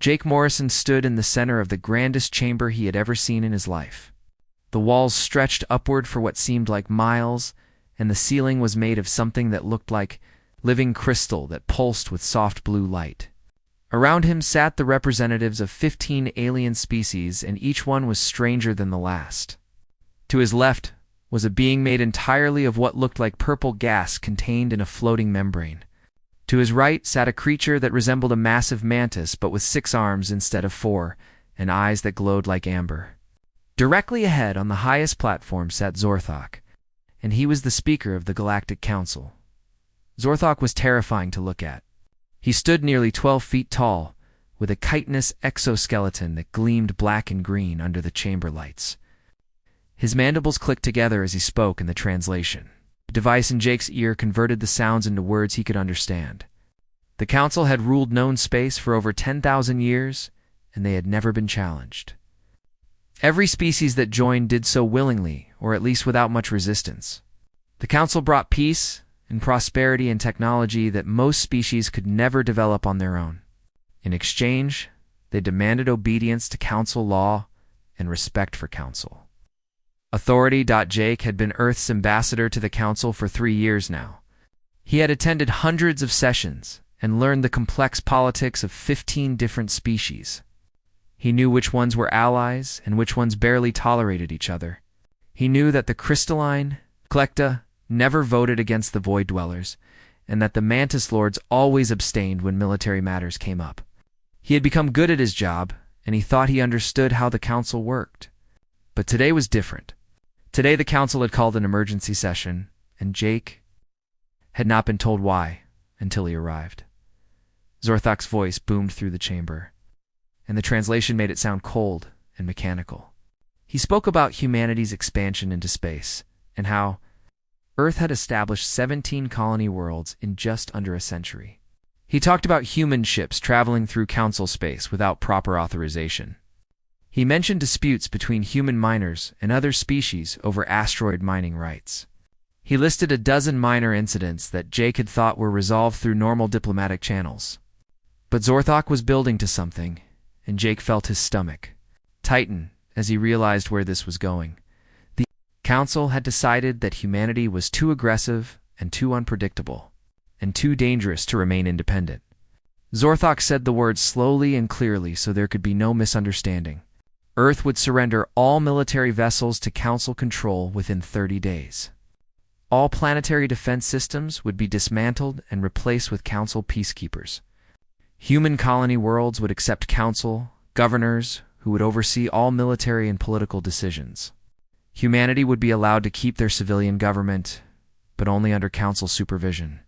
Jake Morrison stood in the center of the grandest chamber he had ever seen in his life. The walls stretched upward for what seemed like miles, and the ceiling was made of something that looked like living crystal that pulsed with soft blue light. Around him sat the representatives of 15 alien species, and each one was stranger than the last. To his left was a being made entirely of what looked like purple gas contained in a floating membrane. To his right sat a creature that resembled a massive mantis, but with 6 arms instead of 4, and eyes that glowed like amber. Directly ahead on the highest platform sat Zorthok, and he was the speaker of the Galactic Council. Zorthok was terrifying to look at. He stood nearly 12 feet tall, with a chitinous exoskeleton that gleamed black and green under the chamber lights. His mandibles clicked together as he spoke in the translation. The device in Jake's ear converted the sounds into words he could understand. The Council had ruled known space for over 10,000 years, and they had never been challenged. Every species that joined did so willingly, or at least without much resistance. The Council brought peace and prosperity and technology that most species could never develop on their own. In exchange, they demanded obedience to Council law and respect for Council. Authority. Jake had been Earth's ambassador to the Council for 3 years now. He had attended hundreds of sessions and learned the complex politics of 15 different species. He knew which ones were allies and which ones barely tolerated each other. He knew that the crystalline, Klecta, never voted against the Void Dwellers, and that the Mantis Lords always abstained when military matters came up. He had become good at his job, and he thought he understood how the Council worked. But today was different. Today the Council had called an emergency session, and Jake had not been told why until he arrived. Zorthok's voice boomed through the chamber, and the translation made it sound cold and mechanical. He spoke about humanity's expansion into space, and how Earth had established 17 colony worlds in just under a century. He talked about human ships traveling through Council space without proper authorization. He mentioned disputes between human miners and other species over asteroid mining rights. He listed a dozen minor incidents that Jake had thought were resolved through normal diplomatic channels. But Zorthok was building to something, and Jake felt his stomach tighten as he realized where this was going. The Council had decided that humanity was too aggressive and too unpredictable, and too dangerous to remain independent. Zorthok said the words slowly and clearly so there could be no misunderstanding. Earth would surrender all military vessels to Council control within 30 days. All planetary defense systems would be dismantled and replaced with Council peacekeepers. Human colony worlds would accept Council governors who would oversee all military and political decisions. Humanity would be allowed to keep their civilian government, but only under Council supervision.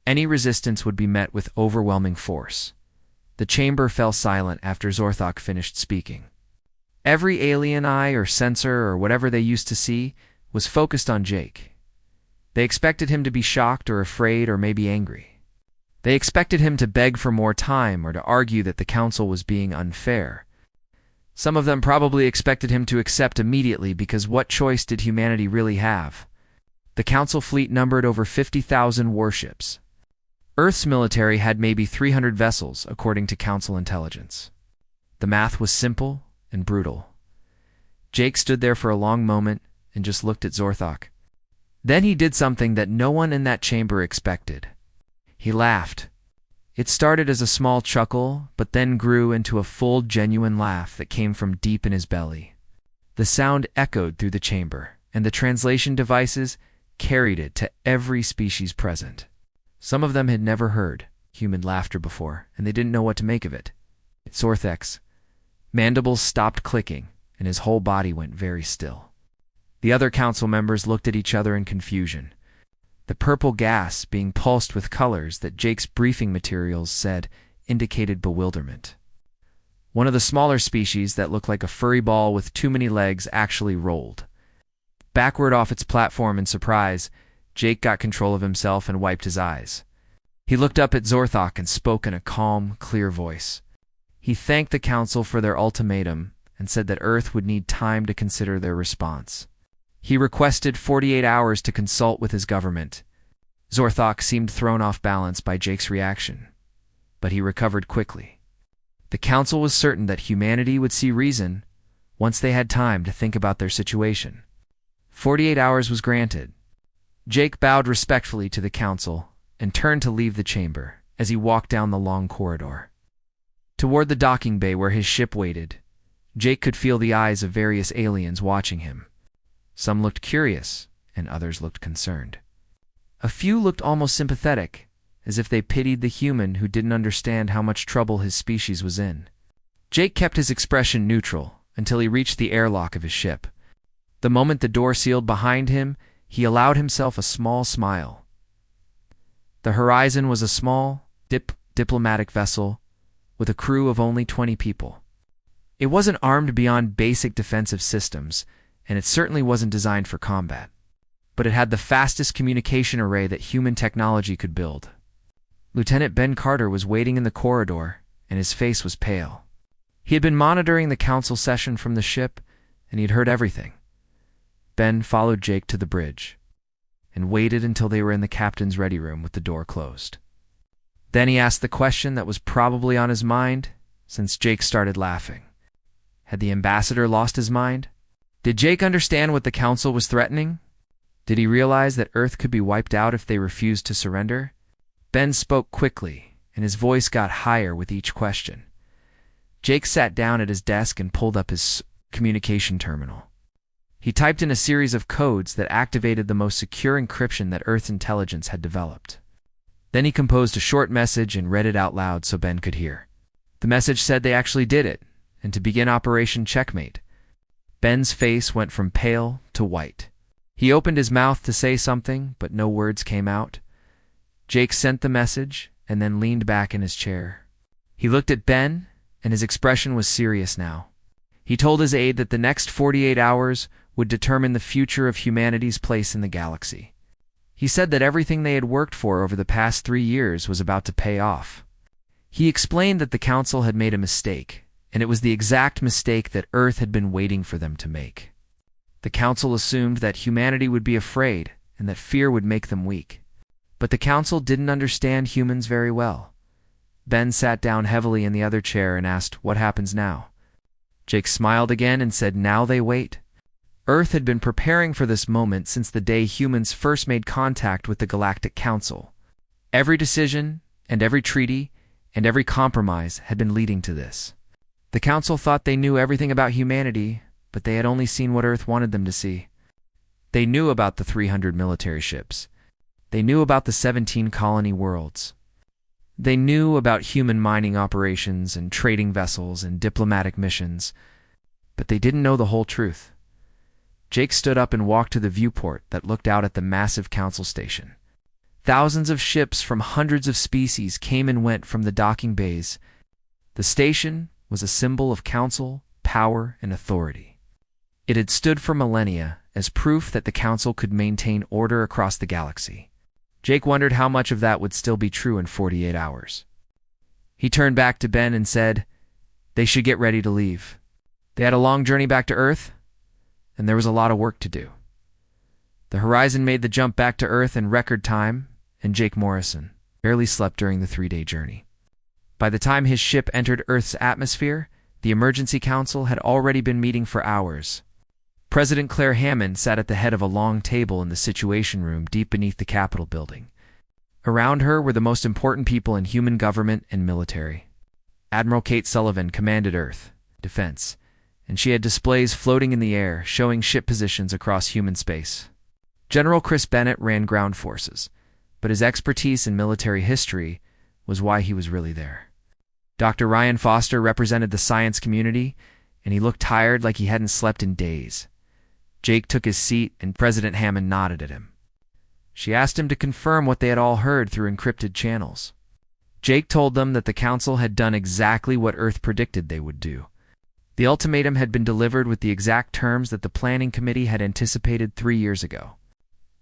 Any resistance would be met with overwhelming force. The chamber fell silent after Zorthok finished speaking. Every alien eye or sensor or whatever they used to see was focused on Jake. They expected him to be shocked or afraid or maybe angry. They expected him to beg for more time or to argue that the Council was being unfair. Some of them probably expected him to accept immediately because what choice did humanity really have? The Council fleet numbered over 50,000 warships. Earth's military had maybe 300 vessels, according to Council intelligence. The math was simple and brutal. Jake stood there for a long moment and just looked at Zorthok. Then he did something that no one in that chamber expected. He laughed. It started as a small chuckle, but then grew into a full, genuine laugh that came from deep in his belly. The sound echoed through the chamber, and the translation devices carried it to every species present. Some of them had never heard human laughter before, and they didn't know what to make of it. Zorthok's mandibles stopped clicking, and his whole body went very still. The other Council members looked at each other in confusion. The purple gas being pulsed with colors that Jake's briefing materials said indicated bewilderment. One of the smaller species that looked like a furry ball with too many legs actually rolled. Backward off its platform in surprise, Jake got control of himself and wiped his eyes. He looked up at Zorthok and spoke in a calm, clear voice. He thanked the Council for their ultimatum and said that Earth would need time to consider their response. He requested 48 hours to consult with his government. Zorthok seemed thrown off balance by Jake's reaction, but he recovered quickly. The council was certain that humanity would see reason once they had time to think about their situation. 48 hours was granted. Jake bowed respectfully to the council and turned to leave the chamber as he walked down the long corridor. Toward the docking bay where his ship waited, Jake could feel the eyes of various aliens watching him. Some looked curious, and others looked concerned. A few looked almost sympathetic, as if they pitied the human who didn't understand how much trouble his species was in. Jake kept his expression neutral until he reached the airlock of his ship. The moment the door sealed behind him, he allowed himself a small smile. The Horizon was a small, diplomatic vessel with a crew of only 20 people. It wasn't armed beyond basic defensive systems, and it certainly wasn't designed for combat. But it had the fastest communication array that human technology could build. Lieutenant Ben Carter was waiting in the corridor, and his face was pale. He had been monitoring the council session from the ship, and he had heard everything. Ben followed Jake to the bridge and waited until they were in the captain's ready room with the door closed. Then he asked the question that was probably on his mind since Jake started laughing. Had the ambassador lost his mind? Did Jake understand what the council was threatening? Did he realize that Earth could be wiped out if they refused to surrender? Ben spoke quickly, and his voice got higher with each question. Jake sat down at his desk and pulled up his communication terminal. He typed in a series of codes that activated the most secure encryption that Earth's intelligence had developed. Then he composed a short message and read it out loud so Ben could hear. The message said they actually did it, and to begin Operation Checkmate. Ben's face went from pale to white. He opened his mouth to say something, but no words came out. Jake sent the message and then leaned back in his chair. He looked at Ben, and his expression was serious now. He told his aide that the next 48 hours would determine the future of humanity's place in the galaxy. He said that everything they had worked for over the past 3 years was about to pay off. He explained that the council had made a mistake, and it was the exact mistake that Earth had been waiting for them to make. The council assumed that humanity would be afraid and that fear would make them weak. But the council didn't understand humans very well. Ben sat down heavily in the other chair and asked, "What happens now?" Jake smiled again and said, "Now they wait." Earth had been preparing for this moment since the day humans first made contact with the Galactic Council. Every decision and every treaty and every compromise had been leading to this. The Council thought they knew everything about humanity, but they had only seen what Earth wanted them to see. They knew about the 300 military ships. They knew about the 17 colony worlds. They knew about human mining operations and trading vessels and diplomatic missions, but they didn't know the whole truth. Jake stood up and walked to the viewport that looked out at the massive council station. Thousands of ships from hundreds of species came and went from the docking bays. The station was a symbol of council, power, and authority. It had stood for millennia as proof that the council could maintain order across the galaxy. Jake wondered how much of that would still be true in 48 hours. He turned back to Ben and said, "They should get ready to leave. They had a long journey back to Earth, and there was a lot of work to do." The Horizon made the jump back to Earth in record time, and Jake Morrison barely slept during the 3-day journey. By the time his ship entered Earth's atmosphere, the Emergency Council had already been meeting for hours. President Claire Hammond sat at the head of a long table in the Situation Room deep beneath the Capitol building. Around her were the most important people in human government and military. Admiral Kate Sullivan commanded Earth Defense, and she had displays floating in the air showing ship positions across human space. General Chris Bennett ran ground forces, but his expertise in military history was why he was really there. Dr. Ryan Foster represented the science community, and he looked tired like he hadn't slept in days. Jake took his seat, and President Hammond nodded at him. She asked him to confirm what they had all heard through encrypted channels. Jake told them that the Council had done exactly what Earth predicted they would do. The ultimatum had been delivered with the exact terms that the Planning Committee had anticipated 3 years ago.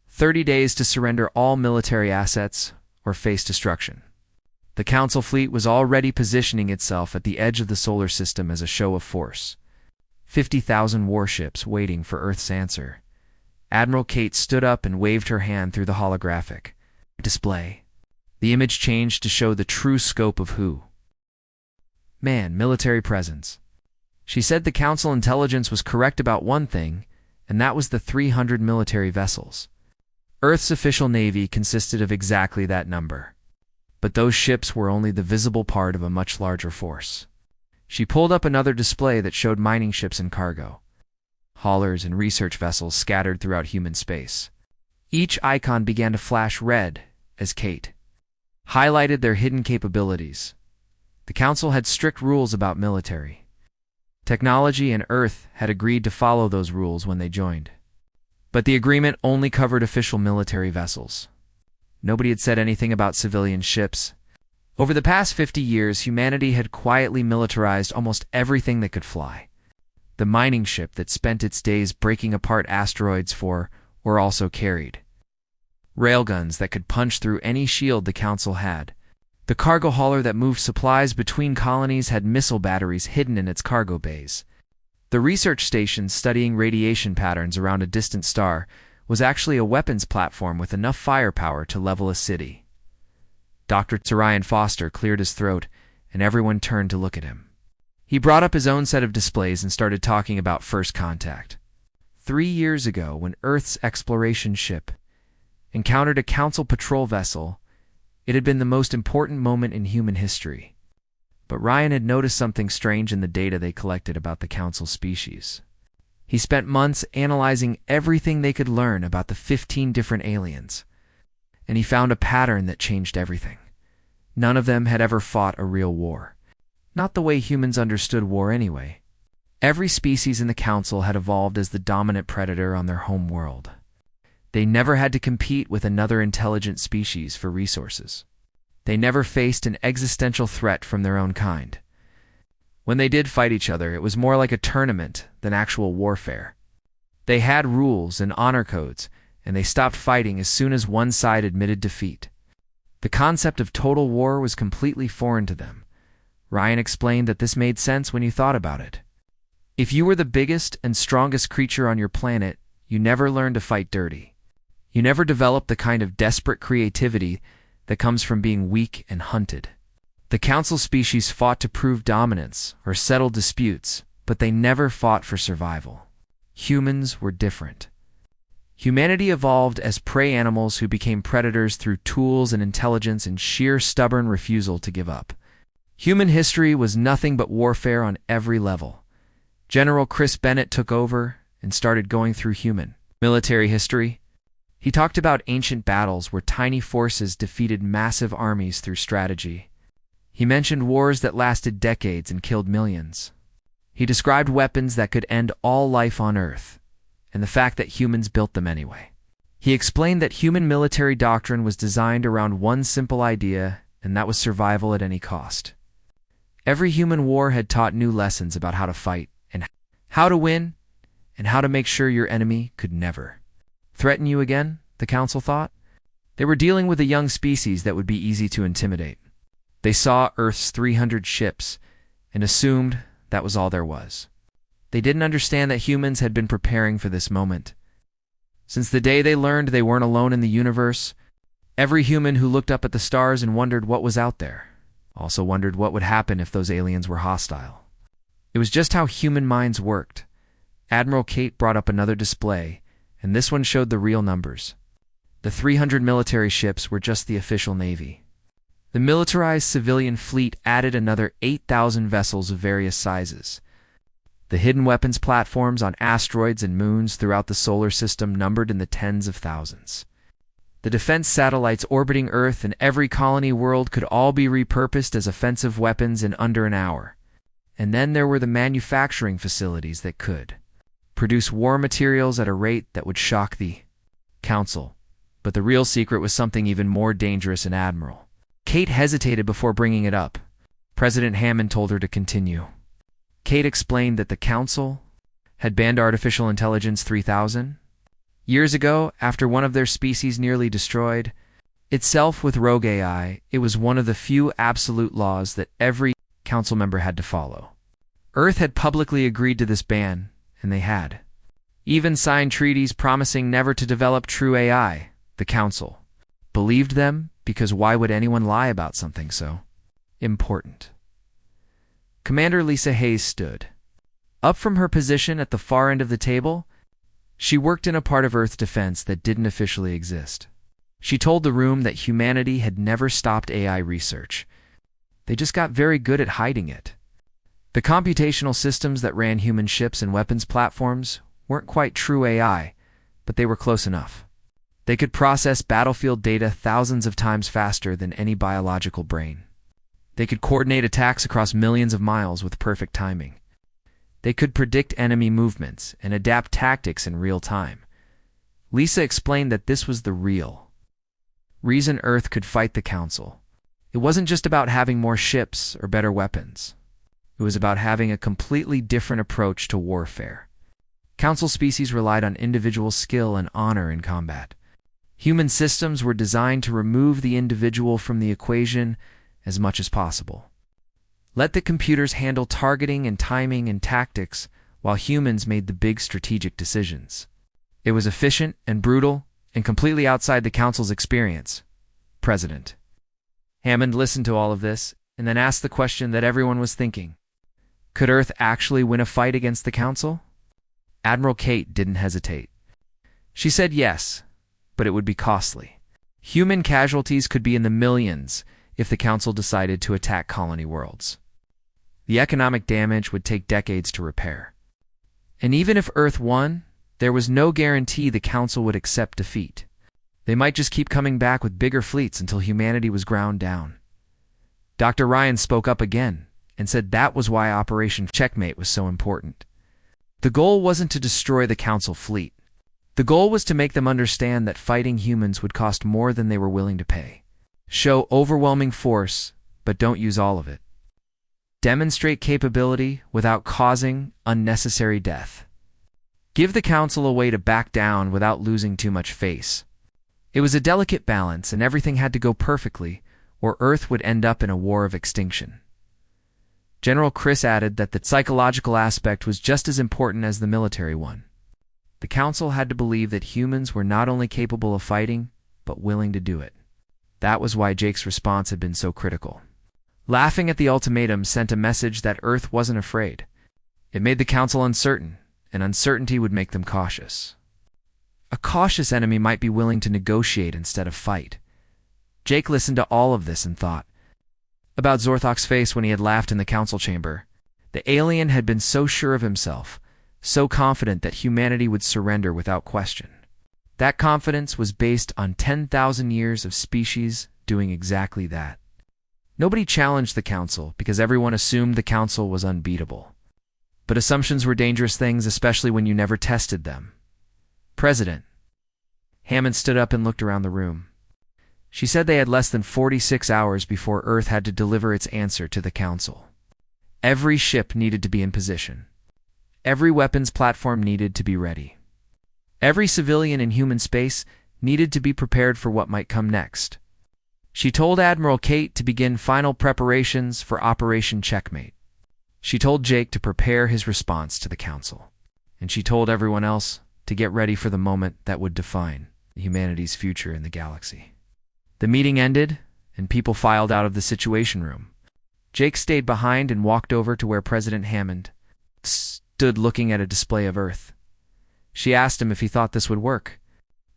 30 days to surrender all military assets or face destruction. The Council fleet was already positioning itself at the edge of the solar system as a show of force. 50,000 warships waiting for Earth's answer. Admiral Kate stood up and waved her hand through the holographic display. The image changed to show the true scope of who. military presence. She said the Council intelligence was correct about one thing, and that was the 300 military vessels. Earth's official navy consisted of exactly that number. But those ships were only the visible part of a much larger force. She pulled up another display that showed mining ships and cargo, haulers and research vessels scattered throughout human space. Each icon began to flash red as Kate highlighted their hidden capabilities. The Council had strict rules about military technology, and Earth had agreed to follow those rules when they joined. But the agreement only covered official military vessels. Nobody had said anything about civilian ships. Over the past 50 years, humanity had quietly militarized almost everything that could fly. The mining ship that spent its days breaking apart asteroids were also carried railguns that could punch through any shield the Council had. The cargo hauler that moved supplies between colonies had missile batteries hidden in its cargo bays. The research station studying radiation patterns around a distant star was actually a weapons platform with enough firepower to level a city. Dr. Ryan Foster cleared his throat, and everyone turned to look at him. He brought up his own set of displays and started talking about first contact. 3 years ago, when Earth's exploration ship encountered a Council patrol vessel, it had been the most important moment in human history. But Ryan had noticed something strange in the data they collected about the Council species. He spent months analyzing everything they could learn about the 15 different aliens, and he found a pattern that changed everything. None of them had ever fought a real war. Not the way humans understood war anyway. Every species in the Council had evolved as the dominant predator on their home world. They never had to compete with another intelligent species for resources. They never faced an existential threat from their own kind. When they did fight each other, it was more like a tournament than actual warfare. They had rules and honor codes, and they stopped fighting as soon as one side admitted defeat. The concept of total war was completely foreign to them. Ryan explained that this made sense when you thought about it. If you were the biggest and strongest creature on your planet, you never learned to fight dirty. You never developed the kind of desperate creativity that comes from being weak and hunted. The Council species fought to prove dominance or settle disputes, but they never fought for survival. Humans were different. Humanity evolved as prey animals who became predators through tools and intelligence and sheer stubborn refusal to give up. Human history was nothing but warfare on every level. General Chris Bennett took over and started going through human military history. He talked about ancient battles where tiny forces defeated massive armies through strategy. He mentioned wars that lasted decades and killed millions. He described weapons that could end all life on Earth, and the fact that humans built them anyway. He explained that human military doctrine was designed around one simple idea, and that was survival at any cost. Every human war had taught new lessons about how to fight, and how to win, and how to make sure your enemy could never threaten you again, the Council thought. They were dealing with a young species that would be easy to intimidate. They saw Earth's 300 ships and assumed that was all there was. They didn't understand that humans had been preparing for this moment. Since the day they learned they weren't alone in the universe, every human who looked up at the stars and wondered what was out there also wondered what would happen if those aliens were hostile. It was just how human minds worked. Admiral Kate brought up another display, and this one showed the real numbers. The 300 military ships were just the official navy. The militarized civilian fleet added another 8,000 vessels of various sizes. The hidden weapons platforms on asteroids and moons throughout the solar system numbered in the tens of thousands. The defense satellites orbiting Earth and every colony world could all be repurposed as offensive weapons in under an hour. And then there were the manufacturing facilities that could produce war materials at a rate that would shock the Council. But the real secret was something even more dangerous and admirable. Kate hesitated before bringing it up. President Hammond told her to continue. Kate explained that the Council had banned artificial intelligence 3000 years ago after one of their species nearly destroyed itself with rogue AI. It was one of the few absolute laws that every Council member had to follow. Earth had publicly agreed to this ban, and they had even signed treaties promising never to develop true AI. The Council believed them because why would anyone lie about something so important? Commander Lisa Hayes stood. Up from her position at the far end of the table, she worked in a part of Earth defense that didn't officially exist. She told the room that humanity had never stopped AI research. They just got very good at hiding it. The computational systems that ran human ships and weapons platforms weren't quite true AI, but they were close enough. They could process battlefield data thousands of times faster than any biological brain. They could coordinate attacks across millions of miles with perfect timing. They could predict enemy movements and adapt tactics in real time. Lisa explained that this was the real reason Earth could fight the Council. It wasn't just about having more ships or better weapons. It was about having a completely different approach to warfare. Council species relied on individual skill and honor in combat. Human systems were designed to remove the individual from the equation as much as possible. Let the computers handle targeting and timing and tactics while humans made the big strategic decisions. It was efficient and brutal and completely outside the Council's experience. President Hammond listened to all of this and then asked the question that everyone was thinking. Could Earth actually win a fight against the Council? Admiral Kate didn't hesitate. She said yes, but it would be costly. Human casualties could be in the millions if the Council decided to attack colony worlds. The economic damage would take decades to repair. And even if Earth won, there was no guarantee the Council would accept defeat. They might just keep coming back with bigger fleets until humanity was ground down. Dr. Ryan spoke up again and said that was why Operation Checkmate was so important. The goal wasn't to destroy the Council fleet. The goal was to make them understand that fighting humans would cost more than they were willing to pay. Show overwhelming force, but don't use all of it. Demonstrate capability without causing unnecessary death. Give the Council a way to back down without losing too much face. It was a delicate balance, and everything had to go perfectly, or Earth would end up in a war of extinction. General Chris added that the psychological aspect was just as important as the military one. The Council had to believe that humans were not only capable of fighting, but willing to do it. That was why Jake's response had been so critical. Laughing at the ultimatum sent a message that Earth wasn't afraid. It made the Council uncertain, and uncertainty would make them cautious. A cautious enemy might be willing to negotiate instead of fight. Jake listened to all of this and thought about Zorthok's face when he had laughed in the Council chamber. The alien had been so sure of himself, so confident that humanity would surrender without question. That confidence was based on 10,000 years of species doing exactly that. Nobody challenged the Council because everyone assumed the Council was unbeatable. But assumptions were dangerous things, especially when you never tested them. President Hammond stood up and looked around the room. She said they had less than 46 hours before Earth had to deliver its answer to the Council. Every ship needed to be in position. Every weapons platform needed to be ready. Every civilian in human space needed to be prepared for what might come next. She told Admiral Kate to begin final preparations for Operation Checkmate. She told Jake to prepare his response to the Council. And she told everyone else to get ready for the moment that would define humanity's future in the galaxy. The meeting ended, and people filed out of the Situation Room. Jake stayed behind and walked over to where President Hammond stood looking at a display of Earth. She asked him if he thought this would work.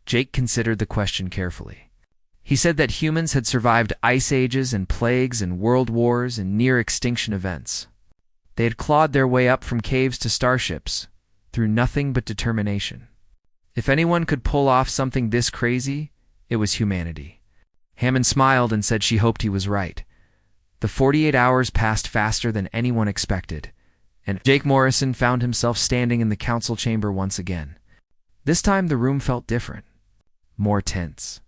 Jake considered the question carefully. He said that humans had survived ice ages and plagues and world wars and near-extinction events. They had clawed their way up from caves to starships, through nothing but determination. If anyone could pull off something this crazy, it was humanity. Hammond smiled and said she hoped he was right. The 48 hours passed faster than anyone expected, and Jake Morrison found himself standing in the Council chamber once again. This time the room felt different, more tense.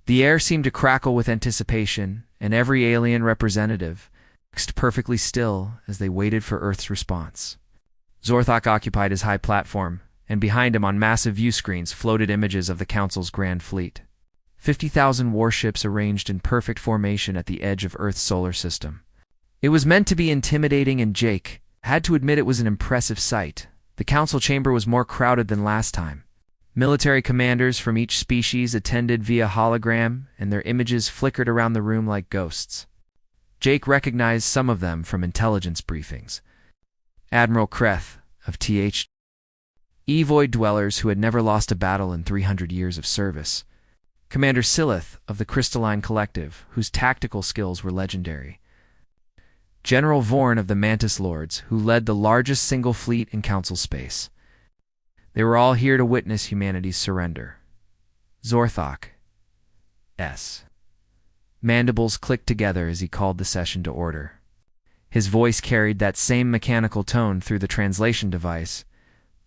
The air seemed to crackle with anticipation, and every alien representative stood perfectly still as they waited for Earth's response. Zorthok occupied his high platform, and behind him on massive view screens floated images of the Council's grand fleet. 50,000 warships arranged in perfect formation at the edge of Earth's solar system. It was meant to be intimidating, and Jake had to admit it was an impressive sight. The Council chamber was more crowded than last time. Military commanders from each species attended via hologram, and their images flickered around the room like ghosts. Jake recognized some of them from intelligence briefings. Admiral Kreth of TH Void Dwellers, who had never lost a battle in 300 years of service. Commander Silith of the Crystalline Collective, whose tactical skills were legendary. General Vorn of the Mantis Lords, who led the largest single fleet in Council space. They were all here to witness humanity's surrender. Zorthok S. Mandibles clicked together as he called the session to order. His voice carried that same mechanical tone through the translation device,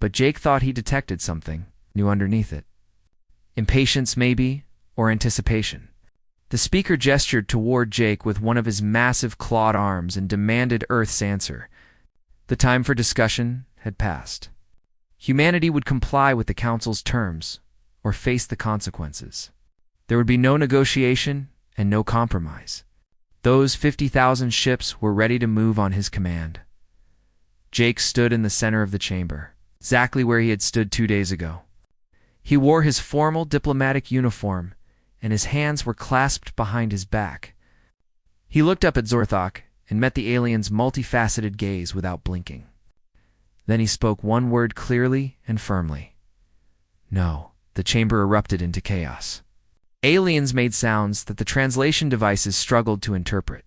but Jake thought he detected something new underneath it. Impatience, maybe, or anticipation. The speaker gestured toward Jake with one of his massive clawed arms and demanded Earth's answer. The time for discussion had passed. Humanity would comply with the Council's terms, or face the consequences. There would be no negotiation and no compromise. Those 50,000 ships were ready to move on his command. Jake stood in the center of the chamber, exactly where he had stood 2 days ago. He wore his formal diplomatic uniform, and his hands were clasped behind his back. He looked up at Zorthok and met the alien's multifaceted gaze without blinking. Then he spoke one word clearly and firmly. No. The chamber erupted into chaos. Aliens made sounds that the translation devices struggled to interpret,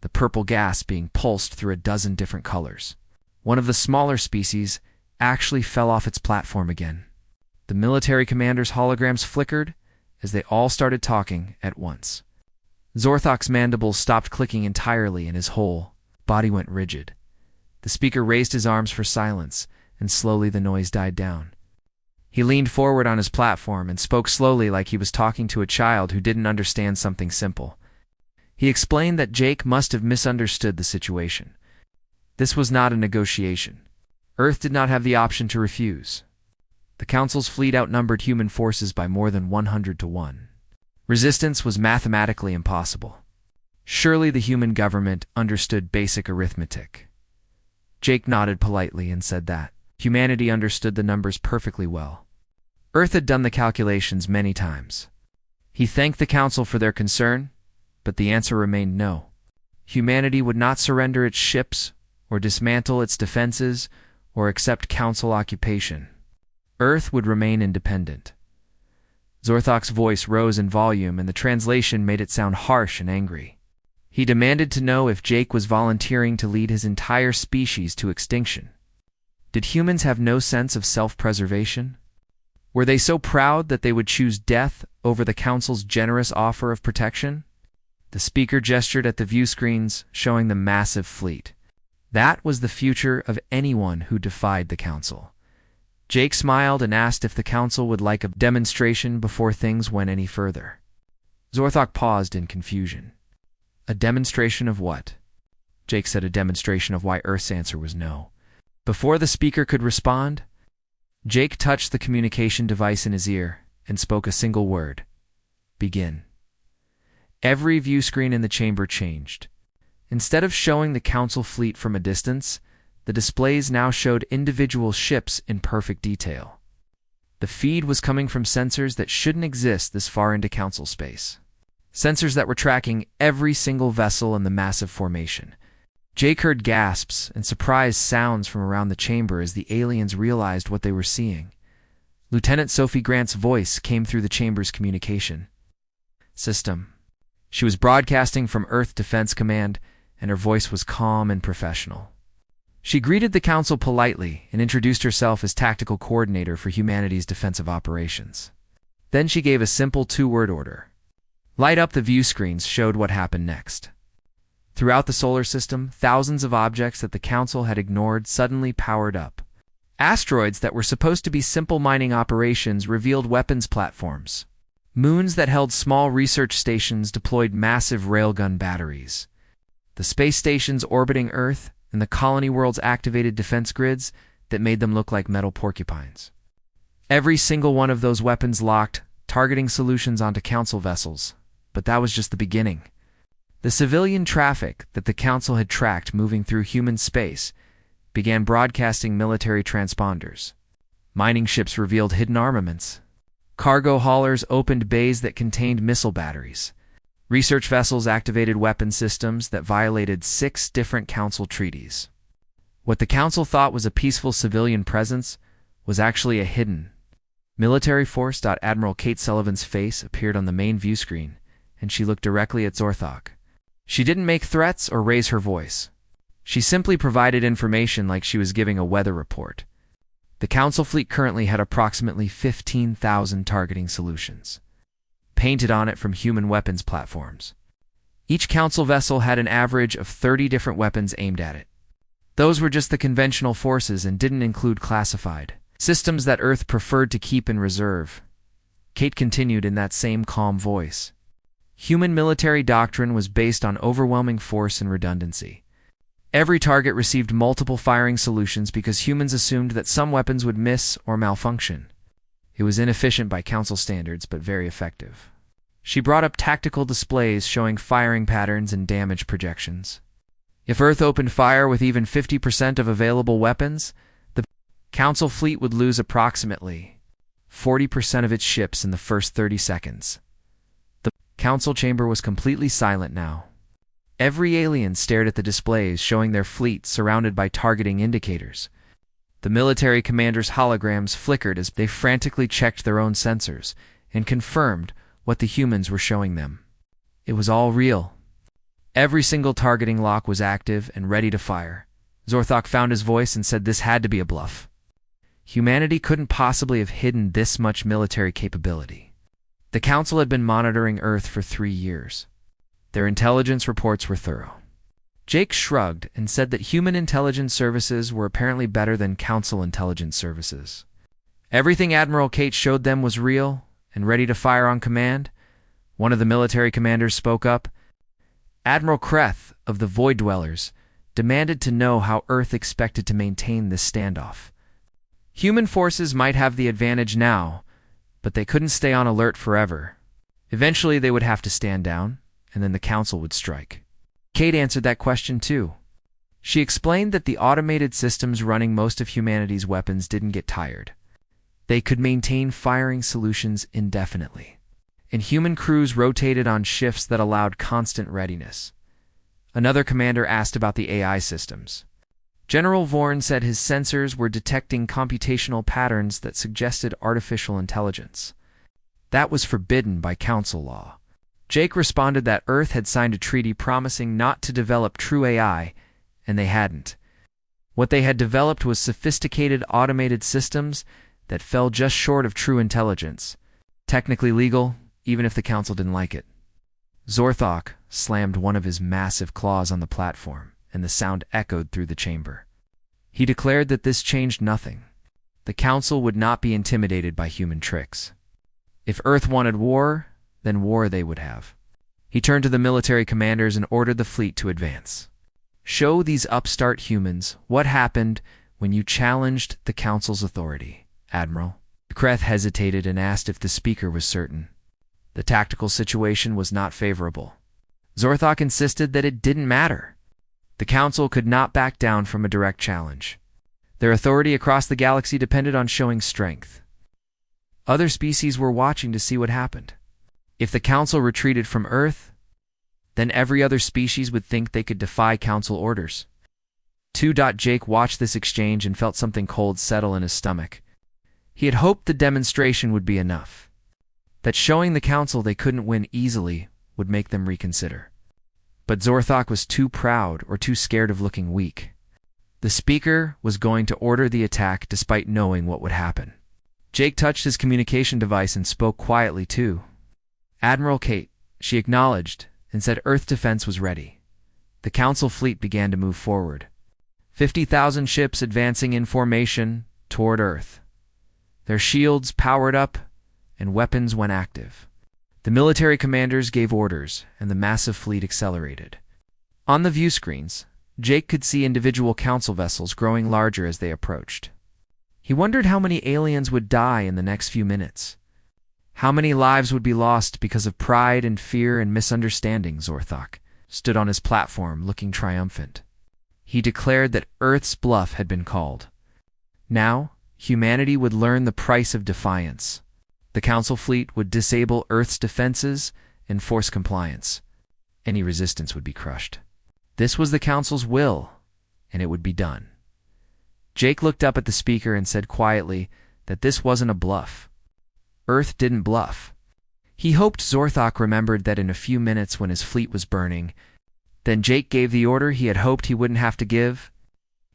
the purple gas being pulsed through a dozen different colors. One of the smaller species actually fell off its platform again. The military commander's holograms flickered as they all started talking at once. Zorthok's mandibles stopped clicking entirely and his whole body went rigid. The speaker raised his arms for silence, and slowly the noise died down. He leaned forward on his platform and spoke slowly like he was talking to a child who didn't understand something simple. He explained that Jake must have misunderstood the situation. This was not a negotiation. Earth did not have the option to refuse. The Council's fleet outnumbered human forces by more than 100 to 1. Resistance was mathematically impossible. Surely the human government understood basic arithmetic. Jake nodded politely and said that humanity understood the numbers perfectly well. Earth had done the calculations many times. He thanked the Council for their concern, but the answer remained no. Humanity would not surrender its ships, or dismantle its defenses, or accept Council occupation. Earth would remain independent. Zorthok's voice rose in volume, and the translation made it sound harsh and angry. He demanded to know if Jake was volunteering to lead his entire species to extinction. Did humans have no sense of self-preservation? Were they so proud that they would choose death over the Council's generous offer of protection? The speaker gestured at the view screens showing the massive fleet. That was the future of anyone who defied the Council. Jake smiled and asked if the Council would like a demonstration before things went any further. Zorthok paused in confusion. A demonstration of what? Jake said a demonstration of why Earth's answer was no. Before the speaker could respond, Jake touched the communication device in his ear and spoke a single word. Begin. Every view screen in the chamber changed. Instead of showing the Council fleet from a distance, the displays now showed individual ships in perfect detail. The feed was coming from sensors that shouldn't exist this far into Council space. Sensors that were tracking every single vessel in the massive formation. Jake heard gasps and surprised sounds from around the chamber as the aliens realized what they were seeing. Lieutenant Sophie Grant's voice came through the chamber's communication system. She was broadcasting from Earth Defense Command, and her voice was calm and professional. She greeted the Council politely and introduced herself as Tactical Coordinator for humanity's defensive operations. Then she gave a simple 2-word order. Light up the view screens showed what happened next. Throughout the solar system, thousands of objects that the Council had ignored suddenly powered up. Asteroids that were supposed to be simple mining operations revealed weapons platforms. Moons that held small research stations deployed massive railgun batteries. The space stations orbiting Earth and the colony worlds activated defense grids that made them look like metal porcupines. Every single one of those weapons locked targeting solutions onto Council vessels, but that was just the beginning. The civilian traffic that the Council had tracked moving through human space began broadcasting military transponders. Mining ships revealed hidden armaments. Cargo haulers opened bays that contained missile batteries. Research vessels activated weapon systems that violated 6 different Council treaties. What the Council thought was a peaceful civilian presence was actually a hidden military force. Admiral Kate Sullivan's face appeared on the main view screen, and she looked directly at Zorthok. She didn't make threats or raise her voice. She simply provided information like she was giving a weather report. The Council fleet currently had approximately 15,000 targeting solutions painted on it from human weapons platforms. Each Council vessel had an average of 30 different weapons aimed at it. Those were just the conventional forces and didn't include classified systems that Earth preferred to keep in reserve. Kate continued in that same calm voice. Human military doctrine was based on overwhelming force and redundancy. Every target received multiple firing solutions because humans assumed that some weapons would miss or malfunction. It was inefficient by Council standards, but very effective. She brought up tactical displays showing firing patterns and damage projections. If Earth opened fire with even 50% of available weapons, the Council fleet would lose approximately 40% of its ships in the first 30 seconds. The Council chamber was completely silent now. Every alien stared at the displays showing their fleet surrounded by targeting indicators. The military commanders' holograms flickered as they frantically checked their own sensors and confirmed what the humans were showing them. It was all real. Every single targeting lock was active and ready to fire. Zorthok found his voice and said this had to be a bluff. Humanity couldn't possibly have hidden this much military capability. The Council had been monitoring Earth for 3 years. Their intelligence reports were thorough. Jake shrugged and said that human intelligence services were apparently better than Council intelligence services. Everything Admiral Kate showed them was real and ready to fire on command. One of the military commanders spoke up. Admiral Kreth of the Void Dwellers demanded to know how Earth expected to maintain this standoff. Human forces might have the advantage now, but they couldn't stay on alert forever. Eventually they would have to stand down, and then the Council would strike. Kate answered that question too. She explained that the automated systems running most of humanity's weapons didn't get tired. They could maintain firing solutions indefinitely, and human crews rotated on shifts that allowed constant readiness. Another commander asked about the AI systems. General Vorn said his sensors were detecting computational patterns that suggested artificial intelligence. That was forbidden by Council law. Jake responded that Earth had signed a treaty promising not to develop true AI, and they hadn't. What they had developed was sophisticated automated systems that fell just short of true intelligence. Technically legal, even if the Council didn't like it. Zorthok slammed one of his massive claws on the platform, and the sound echoed through the chamber. He declared that this changed nothing. The Council would not be intimidated by human tricks. If Earth wanted war, then war they would have. He turned to the military commanders and ordered the fleet to advance. Show these upstart humans what happened when you challenged the Council's authority, Admiral. Kreth hesitated and asked if the speaker was certain. The tactical situation was not favorable. Zorthok insisted that it didn't matter. The Council could not back down from a direct challenge. Their authority across the galaxy depended on showing strength. Other species were watching to see what happened. If the Council retreated from Earth, then every other species would think they could defy Council orders. Jake watched this exchange and felt something cold settle in his stomach. He had hoped the demonstration would be enough. That showing the Council they couldn't win easily would make them reconsider. But Zorthok was too proud or too scared of looking weak. The speaker was going to order the attack despite knowing what would happen. Jake touched his communication device and spoke quietly too. Admiral Kate, she acknowledged, and said Earth defense was ready. The Council fleet began to move forward. 50,000 ships advancing in formation toward Earth. Their shields powered up, and weapons went active. The military commanders gave orders, and the massive fleet accelerated. On the view screens, Jake could see individual Council vessels growing larger as they approached. He wondered how many aliens would die in the next few minutes. How many lives would be lost because of pride and fear and misunderstanding. Zorthok stood on his platform looking triumphant. He declared that Earth's bluff had been called. Now, humanity would learn the price of defiance. The Council fleet would disable Earth's defenses enforce compliance. Any resistance would be crushed. This was the Council's will, and it would be done. Jake looked up at the speaker and said quietly that this wasn't a bluff. Earth didn't bluff. He hoped Zorthok remembered that in a few minutes when his fleet was burning. Then Jake gave the order he had hoped he wouldn't have to give.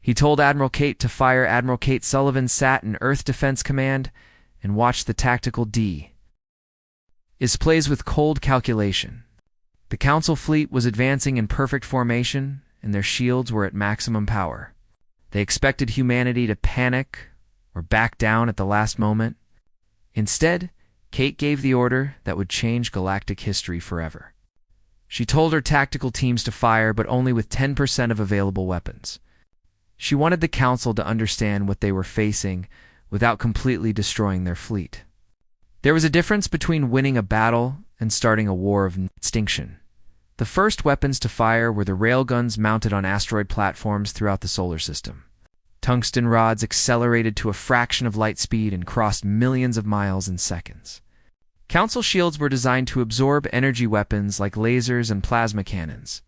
He told Admiral Kate to fire. Admiral Kate Sullivan sat in Earth Defense Command and watched the tactical D-IS plays with cold calculation. The Council fleet was advancing in perfect formation, and their shields were at maximum power. They expected humanity to panic or back down at the last moment. Instead, Kate gave the order that would change galactic history forever. She told her tactical teams to fire, but only with 10% of available weapons. She wanted the Council to understand what they were facing without completely destroying their fleet. There was a difference between winning a battle and starting a war of extinction. The first weapons to fire were the railguns mounted on asteroid platforms throughout the solar system. Tungsten rods accelerated to a fraction of light speed and crossed millions of miles in seconds. Council shields were designed to absorb energy weapons like lasers and plasma cannons.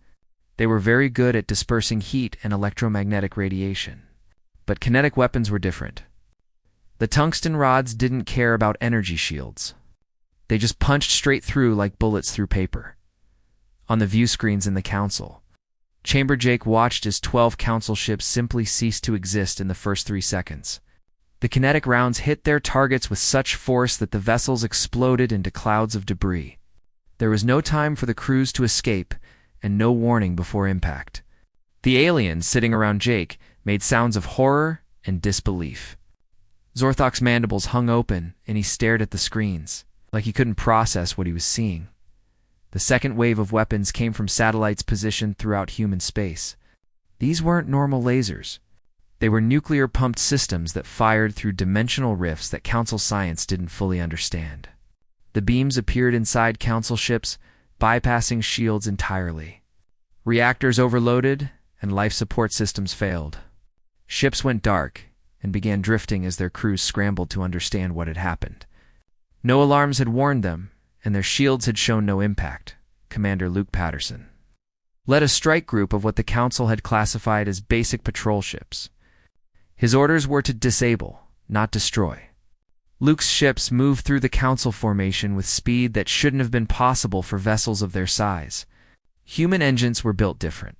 They were very good at dispersing heat and electromagnetic radiation. But kinetic weapons were different. The tungsten rods didn't care about energy shields. They just punched straight through like bullets through paper. On the view screens in the Council chamber, Jake watched as 12 Council ships simply ceased to exist in the first 3 seconds. The kinetic rounds hit their targets with such force that the vessels exploded into clouds of debris. There was no time for the crews to escape, and no warning before impact. The aliens sitting around Jake made sounds of horror and disbelief. Zorthok's mandibles hung open, and he stared at the screens, like he couldn't process what he was seeing. The second wave of weapons came from satellites positioned throughout human space. These weren't normal lasers. They were nuclear-pumped systems that fired through dimensional rifts that Council science didn't fully understand. The beams appeared inside Council ships, bypassing shields entirely. Reactors overloaded, and life support systems failed. Ships went dark and began drifting as their crews scrambled to understand what had happened. No alarms had warned them, and their shields had shown no impact. Commander Luke Patterson led a strike group of what the Council had classified as basic patrol ships. His orders were to disable, not destroy. Luke's ships moved through the Council formation with speed that shouldn't have been possible for vessels of their size. Human engines were built different.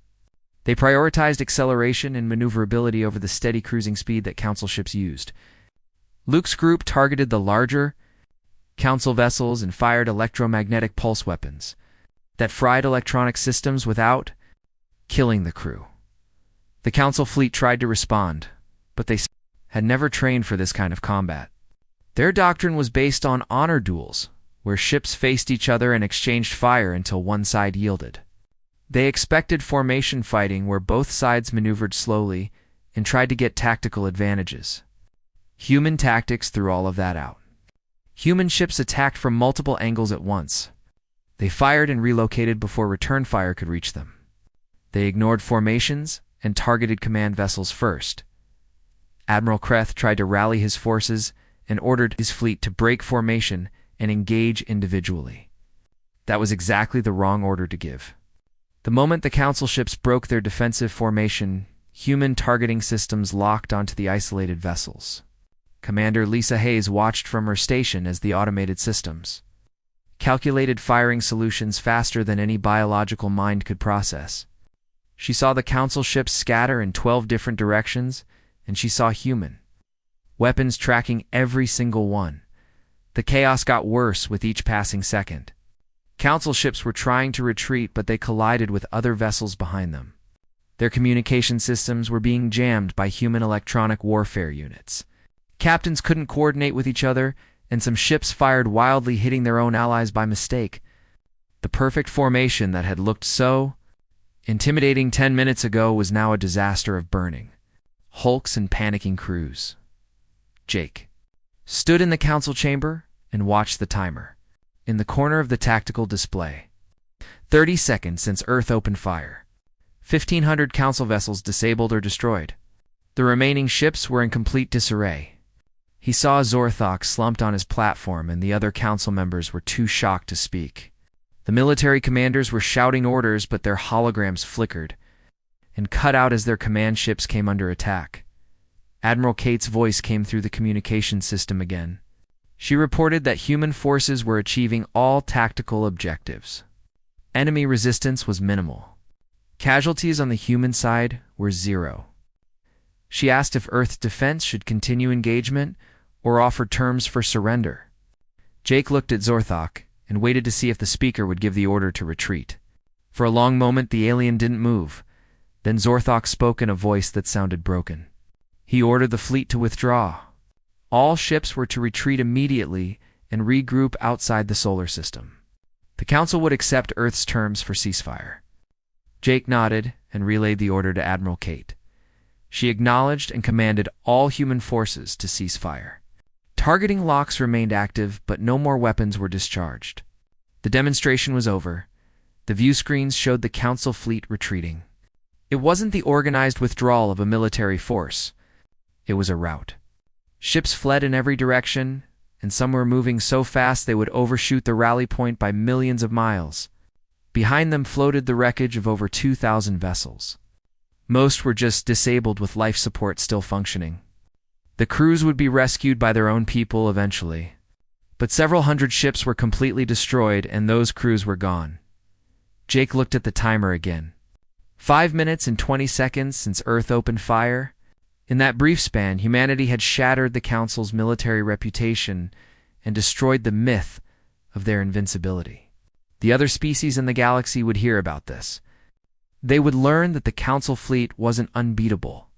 They prioritized acceleration and maneuverability over the steady cruising speed that Council ships used. Luke's group targeted the larger Council vessels and fired electromagnetic pulse weapons that fried electronic systems without killing the crew. The Council fleet tried to respond, but they had never trained for this kind of combat. Their doctrine was based on honor duels, where ships faced each other and exchanged fire until one side yielded. They expected formation fighting where both sides maneuvered slowly and tried to get tactical advantages. Human tactics threw all of that out. Human ships attacked from multiple angles at once. They fired and relocated before return fire could reach them. They ignored formations and targeted command vessels first. Admiral Kreth tried to rally his forces and ordered his fleet to break formation and engage individually. That was exactly the wrong order to give. The moment the Council ships broke their defensive formation, human targeting systems locked onto the isolated vessels. Commander Lisa Hayes watched from her station as the automated systems calculated firing solutions faster than any biological mind could process. She saw the Council ships scatter in 12 different directions, and she saw human weapons tracking every single one. The chaos got worse with each passing second. Council ships were trying to retreat, but they collided with other vessels behind them. Their communication systems were being jammed by human electronic warfare units. Captains couldn't coordinate with each other, and some ships fired wildly, hitting their own allies by mistake. The perfect formation that had looked so intimidating 10 minutes ago was now a disaster of burning hulks and panicking crews. Jake stood in the Council chamber and watched the timer. In the corner of the tactical display, 30 seconds since Earth opened fire. 1,500 Council vessels disabled or destroyed. The remaining ships were in complete disarray. He saw Zorthok slumped on his platform, and the other Council members were too shocked to speak. The military commanders were shouting orders, but their holograms flickered and cut out as their command ships came under attack. Admiral Kate's voice came through the communication system again. She reported that human forces were achieving all tactical objectives. Enemy resistance was minimal. Casualties on the human side were 0. She asked if Earth's defense should continue engagement or offer terms for surrender. Jake looked at Zorthok and waited to see if the speaker would give the order to retreat. For a long moment, the alien didn't move. Then Zorthok spoke in a voice that sounded broken. He ordered the fleet to withdraw. All ships were to retreat immediately and regroup outside the solar system. The Council would accept Earth's terms for ceasefire. Jake nodded and relayed the order to Admiral Kate. She acknowledged and commanded all human forces to cease fire. Targeting locks remained active, but no more weapons were discharged. The demonstration was over. The view screens showed the Council fleet retreating. It wasn't the organized withdrawal of a military force. It was a rout. Ships fled in every direction, and some were moving so fast they would overshoot the rally point by millions of miles. Behind them floated the wreckage of over 2,000 vessels. Most were just disabled with life support still functioning. The crews would be rescued by their own people eventually. But several hundred ships were completely destroyed, and those crews were gone. Jake looked at the timer again. 5 minutes and 20 seconds since Earth opened fire. In that brief span, humanity had shattered the Council's military reputation and destroyed the myth of their invincibility. The other species in the galaxy would hear about this. They would learn that the Council fleet wasn't unbeatable.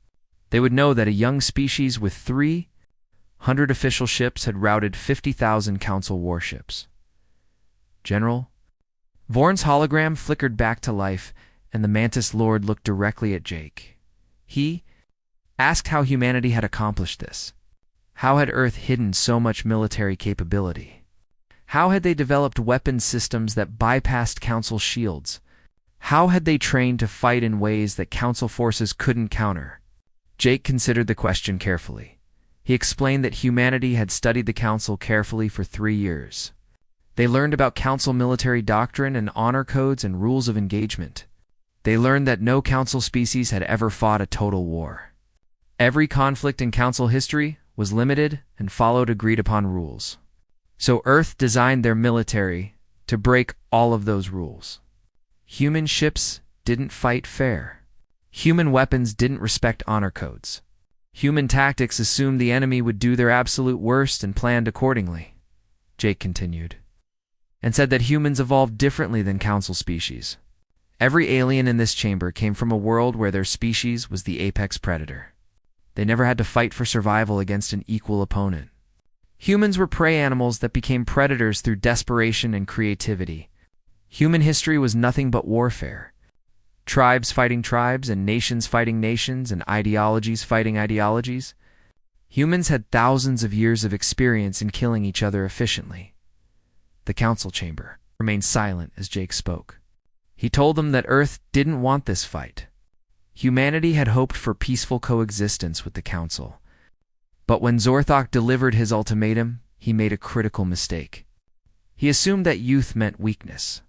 They would know that a young species with 300 official ships had routed 50,000 Council warships. General? Vorn's hologram flickered back to life, and the Mantis Lord looked directly at Jake. He asked how humanity had accomplished this. How had Earth hidden so much military capability? How had they developed weapons systems that bypassed Council shields? How had they trained to fight in ways that Council forces couldn't counter? Jake considered the question carefully. He explained that humanity had studied the Council carefully for 3 years. They learned about Council military doctrine and honor codes and rules of engagement. They learned that no Council species had ever fought a total war. Every conflict in Council history was limited and followed agreed-upon rules. So Earth designed their military to break all of those rules. Human ships didn't fight fair. Human weapons didn't respect honor codes. Human tactics assumed the enemy would do their absolute worst and planned accordingly. Jake continued, and said that humans evolved differently than Council species. Every alien in this chamber came from a world where their species was the apex predator. They never had to fight for survival against an equal opponent. Humans were prey animals that became predators through desperation and creativity. Human history was nothing but warfare. Tribes fighting tribes, and nations fighting nations, and ideologies fighting ideologies. Humans had thousands of years of experience in killing each other efficiently. The Council chamber remained silent as Jake spoke. He told them that Earth didn't want this fight. Humanity had hoped for peaceful coexistence with the Council. But when Zorthok delivered his ultimatum, he made a critical mistake. He assumed that youth meant weakness.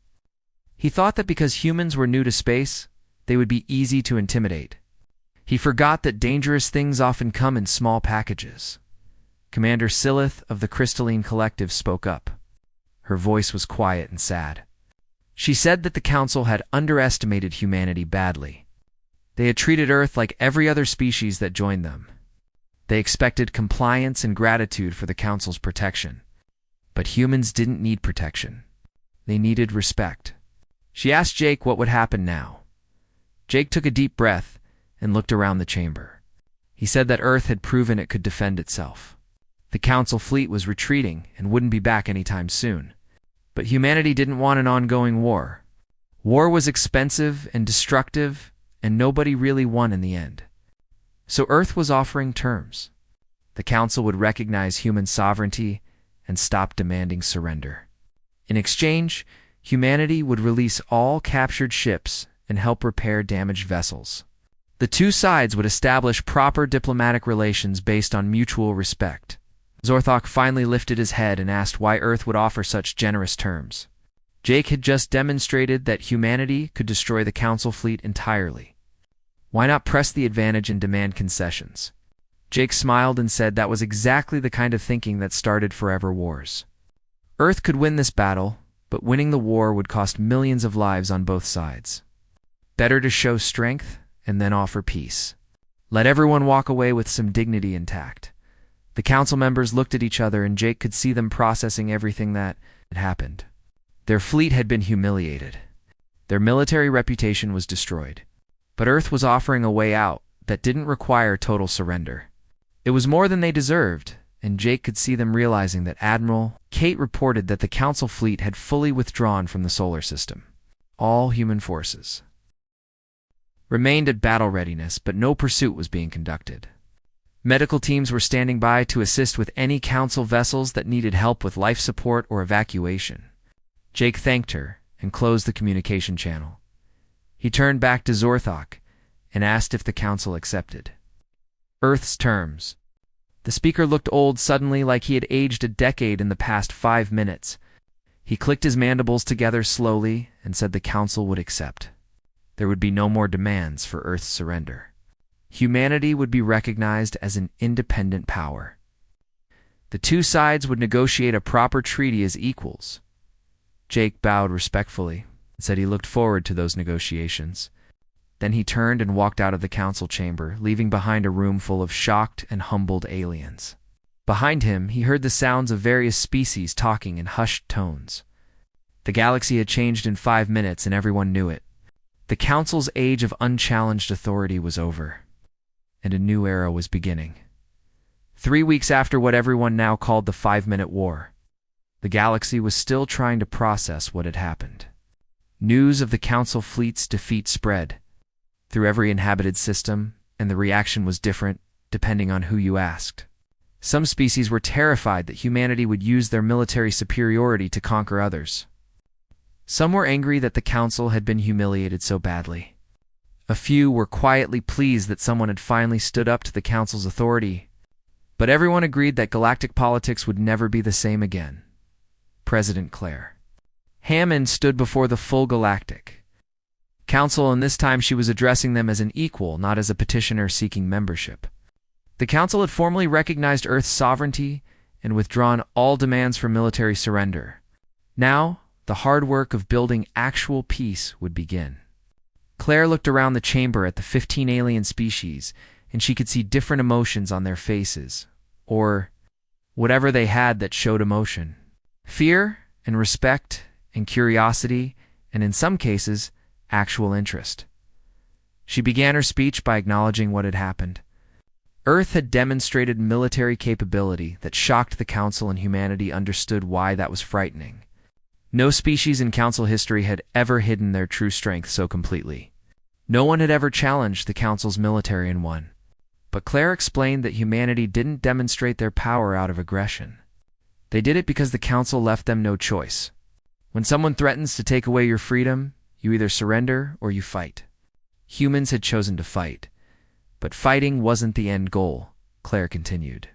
He thought that because humans were new to space, they would be easy to intimidate. He forgot that dangerous things often come in small packages. Commander Silith of the Crystalline Collective spoke up. Her voice was quiet and sad. She said that the Council had underestimated humanity badly. They had treated Earth like every other species that joined them. They expected compliance and gratitude for the Council's protection. But humans didn't need protection. They needed respect. She asked Jake what would happen now. Jake took a deep breath and looked around the chamber. He said that Earth had proven it could defend itself. The Council fleet was retreating and wouldn't be back anytime soon. But humanity didn't want an ongoing war. War was expensive and destructive, and nobody really won in the end. So Earth was offering terms. The Council would recognize human sovereignty and stop demanding surrender. In exchange, humanity would release all captured ships and help repair damaged vessels. The two sides would establish proper diplomatic relations based on mutual respect. Zorthok finally lifted his head and asked why Earth would offer such generous terms. Jake had just demonstrated that humanity could destroy the Council fleet entirely. Why not press the advantage and demand concessions? Jake smiled and said that was exactly the kind of thinking that started forever wars. Earth could win this battle, but winning the war would cost millions of lives on both sides. Better to show strength and then offer peace. Let everyone walk away with some dignity intact. The council members looked at each other, and Jake could see them processing everything that had happened. Their fleet had been humiliated. Their military reputation was destroyed. But Earth was offering a way out that didn't require total surrender. It was more than they deserved, and Jake could see them realizing that Admiral Kate reported that the Council fleet had fully withdrawn from the solar system. All human forces remained at battle readiness, but no pursuit was being conducted. Medical teams were standing by to assist with any Council vessels that needed help with life support or evacuation. Jake thanked her and closed the communication channel. He turned back to Zorthok and asked if the Council accepted Earth's terms. The speaker looked old suddenly, like he had aged a decade in the past 5 minutes. He clicked his mandibles together slowly and said the Council would accept. There would be no more demands for Earth's surrender. Humanity would be recognized as an independent power. The two sides would negotiate a proper treaty as equals. Jake bowed respectfully and said he looked forward to those negotiations. Then he turned and walked out of the council chamber, leaving behind a room full of shocked and humbled aliens. Behind him, he heard the sounds of various species talking in hushed tones. The galaxy had changed in 5 minutes, and everyone knew it. The council's age of unchallenged authority was over, and a new era was beginning. 3 weeks after what everyone now called the 5-Minute War, the galaxy was still trying to process what had happened. News of the Council fleet's defeat spread through every inhabited system, and the reaction was different depending on who you asked. Some species were terrified that humanity would use their military superiority to conquer others. Some were angry that the Council had been humiliated so badly. A few were quietly pleased that someone had finally stood up to the Council's authority. But everyone agreed that galactic politics would never be the same again. President Claire Hammond stood before the full Galactic Council, and this time she was addressing them as an equal, not as a petitioner seeking membership. The Council had formally recognized Earth's sovereignty and withdrawn all demands for military surrender. Now, the hard work of building actual peace would begin. Claire looked around the chamber at the 15 alien species, and she could see different emotions on their faces, or whatever they had that showed emotion. Fear and respect and curiosity, and in some cases, actual interest. She began her speech by acknowledging what had happened. Earth had demonstrated military capability that shocked the Council, and humanity understood why that was frightening. No species in Council history had ever hidden their true strength so completely. No one had ever challenged the Council's military and won. But Claire explained that humanity didn't demonstrate their power out of aggression. They did it because the Council left them no choice. When someone threatens to take away your freedom, you either surrender or you fight. Humans had chosen to fight. But fighting wasn't the end goal, Claire continued.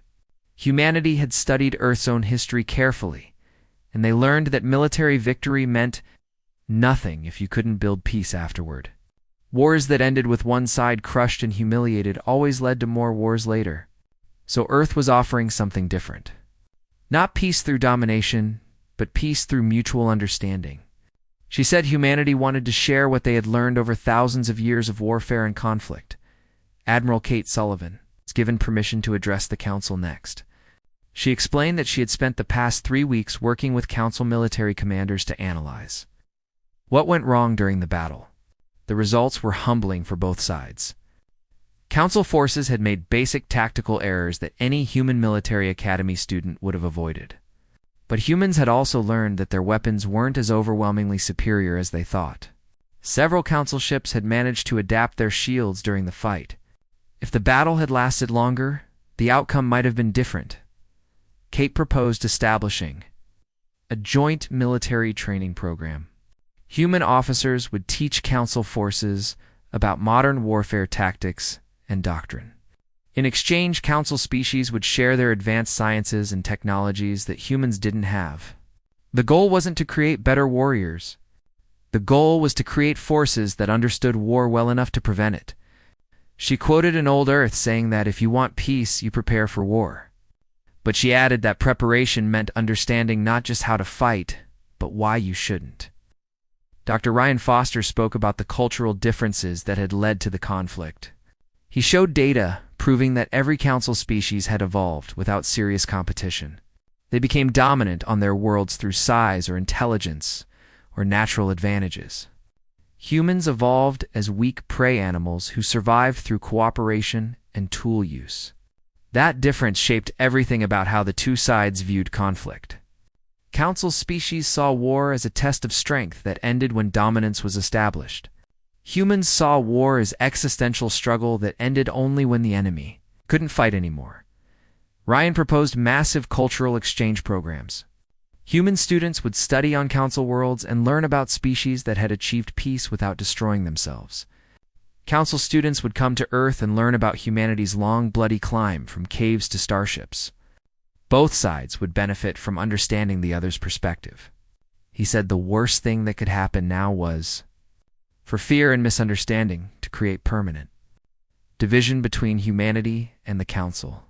Humanity had studied Earth's own history carefully, and they learned that military victory meant nothing if you couldn't build peace afterward. Wars that ended with one side crushed and humiliated always led to more wars later. So Earth was offering something different. Not peace through domination, but peace through mutual understanding. She said humanity wanted to share what they had learned over thousands of years of warfare and conflict. Admiral Kate Sullivan was given permission to address the Council next. She explained that she had spent the past 3 weeks working with Council military commanders to analyze what went wrong during the battle. The results were humbling for both sides. Council forces had made basic tactical errors that any human military academy student would have avoided. But humans had also learned that their weapons weren't as overwhelmingly superior as they thought. Several Council ships had managed to adapt their shields during the fight. If the battle had lasted longer, the outcome might have been different. Kate proposed establishing a joint military training program. Human officers would teach Council forces about modern warfare tactics and doctrine. In exchange, Council species would share their advanced sciences and technologies that humans didn't have. The goal wasn't to create better warriors. The goal was to create forces that understood war well enough to prevent it. She quoted an old Earth saying that if you want peace, you prepare for war. But she added that preparation meant understanding not just how to fight, but why you shouldn't. Dr. Ryan Foster spoke about the cultural differences that had led to the conflict. He showed data proving that every council species had evolved without serious competition. They became dominant on their worlds through size or intelligence or natural advantages. Humans evolved as weak prey animals who survived through cooperation and tool use. That difference shaped everything about how the two sides viewed conflict. Council species saw war as a test of strength that ended when dominance was established. Humans saw war as existential struggle that ended only when the enemy couldn't fight anymore. Ryan proposed massive cultural exchange programs. Human students would study on council worlds and learn about species that had achieved peace without destroying themselves. Council students would come to Earth and learn about humanity's long, bloody climb from caves to starships. Both sides would benefit from understanding the other's perspective. He said the worst thing that could happen now was for fear and misunderstanding to create permanent division between humanity and the council.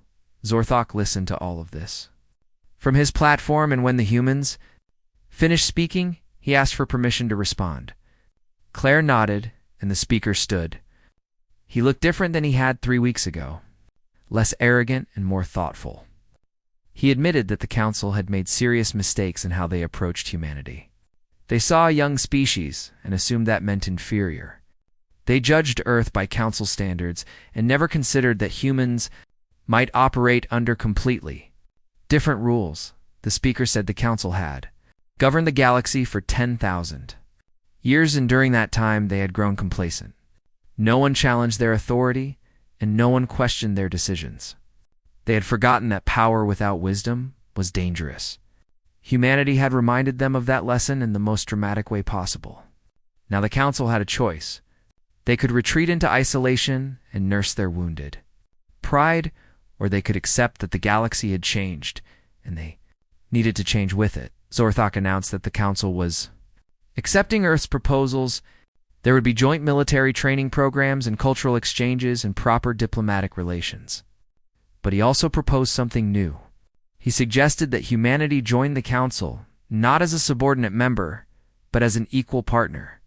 Zorthok listened to all of this from his platform, and when the humans finished speaking, he asked for permission to respond. Claire nodded, and the speaker stood. He looked different than he had 3 weeks ago, less arrogant and more thoughtful. He admitted that the council had made serious mistakes in how they approached humanity. They saw a young species and assumed that meant inferior. They judged Earth by council standards and never considered that humans might operate under completely different rules. The speaker said the council had governed the galaxy for 10,000 years, and during that time they had grown complacent. No one challenged their authority, and no one questioned their decisions. They had forgotten that power without wisdom was dangerous. Humanity had reminded them of that lesson in the most dramatic way possible. Now the council had a choice. They could retreat into isolation and nurse their wounded pride, or they could accept that the galaxy had changed, and they needed to change with it. Zorthok announced that the council was accepting Earth's proposals. There would be joint military training programs and cultural exchanges and proper diplomatic relations. But he also proposed something new. He suggested that humanity join the council, not as a subordinate member, but as an equal partner.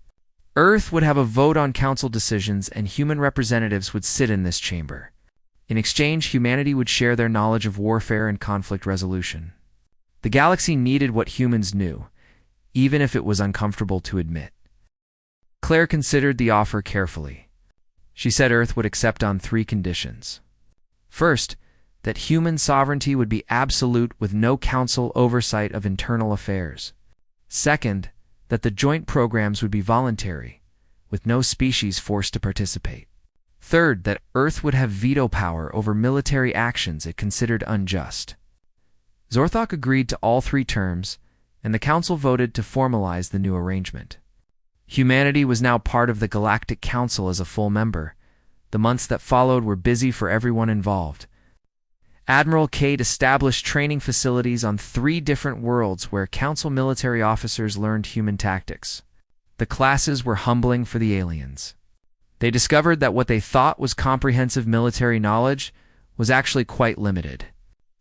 Earth would have a vote on council decisions, and human representatives would sit in this chamber. In exchange, humanity would share their knowledge of warfare and conflict resolution. The galaxy needed what humans knew, even if it was uncomfortable to admit. Claire considered the offer carefully. She said Earth would accept on 3 conditions. First, that human sovereignty would be absolute with no council oversight of internal affairs. Second, that the joint programs would be voluntary, with no species forced to participate. Third, that Earth would have veto power over military actions it considered unjust. Zorthok agreed to all 3 terms, and the council voted to formalize the new arrangement. Humanity was now part of the Galactic Council as a full member. The months that followed were busy for everyone involved. Admiral Cade established training facilities on 3 different worlds where council military officers learned human tactics. The classes were humbling for the aliens. They discovered that what they thought was comprehensive military knowledge was actually quite limited.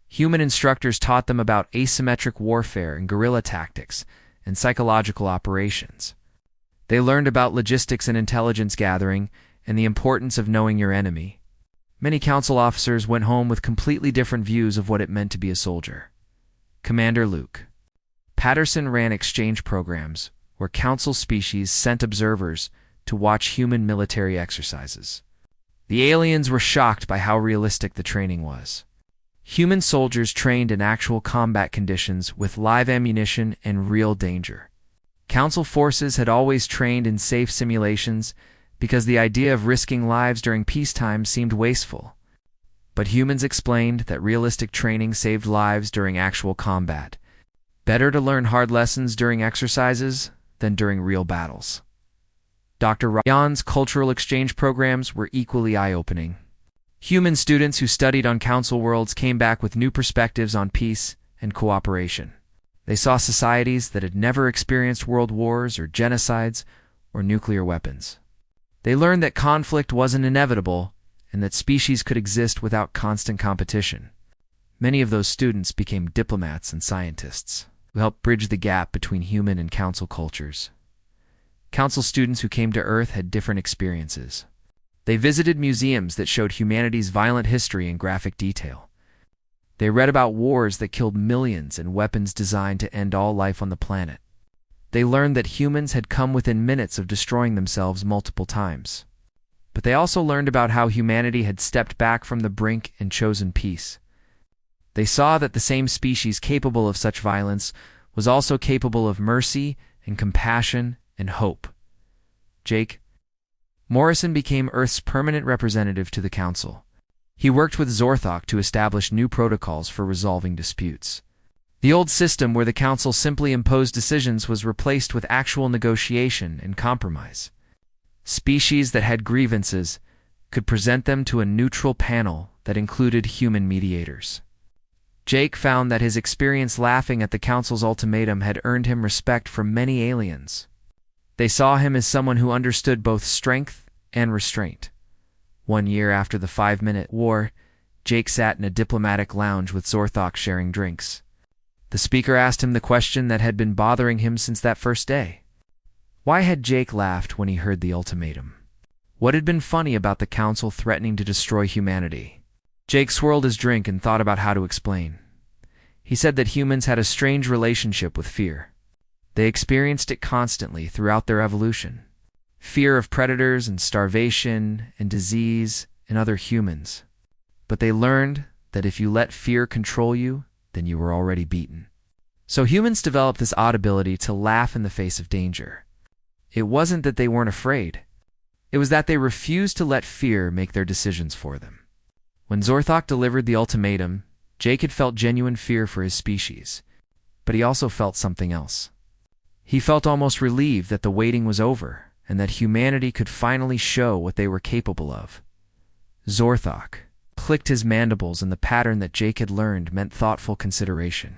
Human instructors taught them about asymmetric warfare and guerrilla tactics and psychological operations. They learned about logistics and intelligence gathering and the importance of knowing your enemy. Many council officers went home with completely different views of what it meant to be a soldier. Commander Luke Patterson ran exchange programs where council species sent observers to watch human military exercises. The aliens were shocked by how realistic the training was. Human soldiers trained in actual combat conditions with live ammunition and real danger. Council forces had always trained in safe simulations because the idea of risking lives during peacetime seemed wasteful. But humans explained that realistic training saved lives during actual combat. Better to learn hard lessons during exercises than during real battles. Dr. Ryan's cultural exchange programs were equally eye-opening. Human students who studied on council worlds came back with new perspectives on peace and cooperation. They saw societies that had never experienced world wars or genocides or nuclear weapons. They learned that conflict wasn't inevitable and that species could exist without constant competition. Many of those students became diplomats and scientists who helped bridge the gap between human and council cultures. Council students who came to Earth had different experiences. They visited museums that showed humanity's violent history in graphic detail. They read about wars that killed millions and weapons designed to end all life on the planet. They learned that humans had come within minutes of destroying themselves multiple times. But they also learned about how humanity had stepped back from the brink and chosen peace. They saw that the same species capable of such violence was also capable of mercy and compassion and hope. Jake Morrison became Earth's permanent representative to the Council. He worked with Zorthok to establish new protocols for resolving disputes. The old system where the Council simply imposed decisions was replaced with actual negotiation and compromise. Species that had grievances could present them to a neutral panel that included human mediators. Jake found that his experience laughing at the Council's ultimatum had earned him respect from many aliens. They saw him as someone who understood both strength and restraint. 1 year after the 5-minute war, Jake sat in a diplomatic lounge with Zorthok sharing drinks. The speaker asked him the question that had been bothering him since that first day. Why had Jake laughed when he heard the ultimatum? What had been funny about the Council threatening to destroy humanity? Jake swirled his drink and thought about how to explain. He said that humans had a strange relationship with fear. They experienced it constantly throughout their evolution. Fear of predators and starvation and disease and other humans. But they learned that if you let fear control you, then you were already beaten. So humans developed this odd ability to laugh in the face of danger. It wasn't that they weren't afraid. It was that they refused to let fear make their decisions for them. When Zorthok delivered the ultimatum, Jake had felt genuine fear for his species. But he also felt something else. He felt almost relieved that the waiting was over and that humanity could finally show what they were capable of. Zorthok clicked his mandibles in the pattern that Jake had learned meant thoughtful consideration.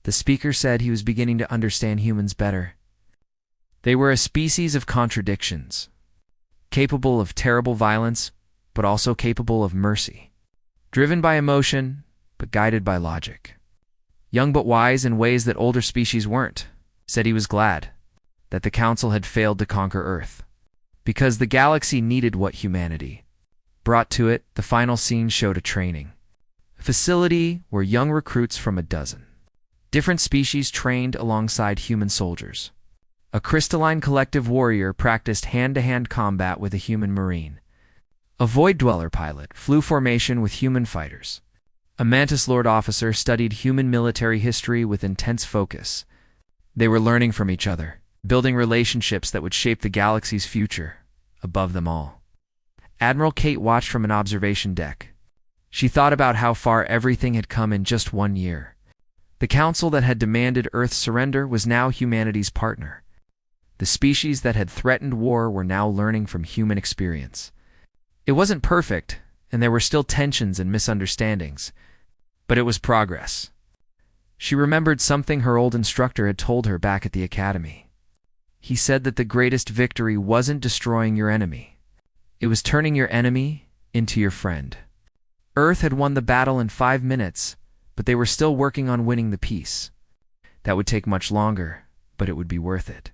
The speaker said he was beginning to understand humans better. They were a species of contradictions, capable of terrible violence, but also capable of mercy. Driven by emotion, but guided by logic. Young but wise in ways that older species weren't, said he was glad that the Council had failed to conquer Earth. Because the galaxy needed what humanity brought to it. The final scene showed a training. A facility where young recruits from a dozen different species trained alongside human soldiers. A crystalline collective warrior practiced hand-to-hand combat with a human marine. A Void Dweller pilot flew formation with human fighters. A Mantis Lord officer studied human military history with intense focus. They were learning from each other, building relationships that would shape the galaxy's future, above them all. Admiral Kate watched from an observation deck. She thought about how far everything had come in just 1 year. The Council that had demanded Earth's surrender was now humanity's partner. The species that had threatened war were now learning from human experience. It wasn't perfect, and there were still tensions and misunderstandings, but it was progress. She remembered something her old instructor had told her back at the academy. He said that the greatest victory wasn't destroying your enemy. It was turning your enemy into your friend. Earth had won the battle in 5 minutes, but they were still working on winning the peace. That would take much longer, but it would be worth it.